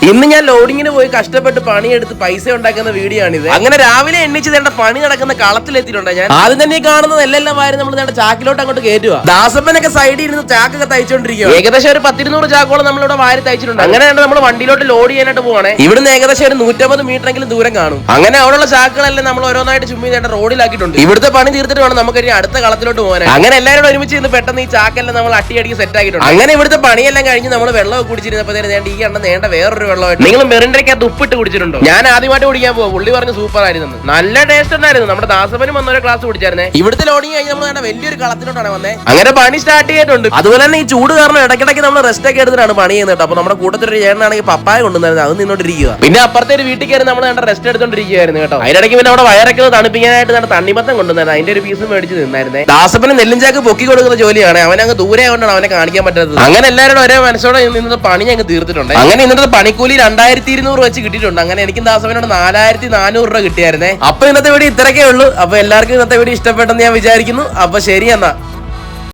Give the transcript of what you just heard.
ഇന്ന് ഞാൻ ലോഡിങ്ങിന് പോയി കഷ്ടപ്പെട്ട് പണിയെടുത്ത് പൈസ ഉണ്ടാക്കുന്ന വീഡിയോ ആണിത്. അങ്ങനെ രാവിലെ എണ്ണിച്ച് നേണ്ട പണി നടക്കുന്ന കളത്തിലെത്തിയിട്ടുണ്ട്. ഞാൻ ആദ്യം തന്നെ കാണുന്നത് എല്ലാം വാരി നമ്മൾ നേണ്ട ചാക്കിലോട്ട് അങ്ങോട്ട് കയറ്റുക. ദാസപ്പനൊക്കെ സൈഡിൽ ഇരുന്ന് ചാക്കൊക്കെ തയ്ച്ചോണ്ടിരിക്കുക. ഏകദേശം ഒരു 100-200 ചാക്കോളം നമ്മളിവിടെ വാരി തയ്ച്ചിട്ടുണ്ട്. അങ്ങനെ നമ്മൾ വണ്ടിയിലോട്ട് ലോഡ് ചെയ്യാനായിട്ട് പോവാണ്. ഇവിടുന്ന് ഏകദേശം ഒരു 150 മീറ്റർ എങ്കിലും ദൂരം കാണും. അങ്ങനെ അവിടെയുള്ള ചാക്കുകളെല്ലാം നമ്മൾ ഓരോന്നായിട്ട് ചുമ്മി നേട്ട റോഡിലാക്കിയിട്ടുണ്ട്. ഇവിടുത്തെ പണി തീർത്തിട്ട് വേണം നമുക്ക് ഇനി അടുത്ത കളത്തിലോട്ട് പോകാൻ. അങ്ങനെ എല്ലാവരും ഒരുമിച്ച് ഇന്ന് പെട്ടെന്ന് ഈ ചാക്കെല്ലാം നമ്മൾ അടിക്ക് സെറ്റ് ആക്കിയിട്ടുണ്ട്. അങ്ങനെ ഇവിടുത്തെ പണിയെല്ലാം കഴിഞ്ഞ് നമ്മൾ വെള്ളം കുടിച്ചിരുന്നപ്പോൾ ഈ എണ്ണ നേണ്ട വേറൊരു വെള്ളമായിട്ട് നിങ്ങൾ മെറിൻഡയ്ക്കകത്ത് ഉപ്പിട്ട് കുടിച്ചിട്ടുണ്ടോ? ഞാൻ ആദ്യമായിട്ട് കുടിക്കാൻ പോകും. പുള്ളി പറഞ്ഞു സൂപ്പർ ആയിരുന്നു, നല്ല ടേസ്റ്റ് ഉണ്ടായിരുന്നു. നമ്മുടെ ദാസപ്പനും വന്നൊരു ക്ലാസ് കുടിച്ചായിരുന്നേ. ഇവിടുത്തെ ലോഡിങ് കഴിഞ്ഞ് നമ്മൾ വലിയൊരു കളത്തിലോട്ടാണ് വന്നേ. അങ്ങനെ പണി സ്റ്റാർട്ട് ചെയ്തിട്ടുണ്ട്. അതുപോലെ തന്നെ ഈ ചൂട് കാരണം ഇടയ്ക്കിടയ്ക്ക് നമ്മൾ റെസ്റ്റ് ഒക്കെ എടുത്തിട്ടാണ് പണി ചെയ്യുന്നത്. അപ്പൊ നമ്മുടെ കൂട്ടത്തിൽ ചേട്ടനാണെങ്കിൽ പപ്പായ കൊണ്ടുവന്നായിരുന്നു, അത് നിന്നോണ്ടിരിക്കുക. പിന്നെ അപ്പുറത്തെ ഒരു വീട്ടിൽ കയറി നമ്മൾ റെസ്റ്റ് എടുത്തോണ്ടിരിക്കുകയായിരുന്നു കേട്ടോ. അതിനിടയ്ക്ക് പിന്നെ അവിടെ വയറൊക്കെ തണുപ്പിക്കാനായിട്ട് തണ്ണിമത്തം കൊണ്ടുവന്നായിരുന്നു. അതിന്റെ ഒരു പീസ് മേടിച്ച് നിന്നായിരുന്നേ. ദാസപ്പന് നെല്ലിഞ്ചാക്ക് പൊക്കി കൊടുക്കുന്ന ജോലിയാണ്. അവനങ്ങ് ദൂരെ ആയതുകൊണ്ടാണ് അവനെ കാണിക്കാൻ പറ്റാത്തത്. അങ്ങനെ എല്ലാവരും ഒരേ മനസ്സോടെ ഇന്നത്തെ പണി ഞങ്ങൾക്ക് തീർത്തിട്ടുണ്ട്. അങ്ങനെ ഇന്നത്തെ പണിക്കൂലി 2200 വെച്ച് കിട്ടിയിട്ടുണ്ട്. അങ്ങനെ എനിക്ക് ദാസപ്പനോട് 4400 രൂപ കിട്ടിയായിരുന്നേ. അപ്പൊ ഇന്നത്തെ വീഡിയോ ഇത്രയൊക്കെ ഉള്ളൂ. അപ്പൊ എല്ലാവർക്കും ഇന്നത്തെ വീഡിയോ ഇഷ്ടപ്പെട്ടെന്ന് ഞാൻ വിചാരിക്കുന്നു. അപ്പൊ ശരി എന്നാ.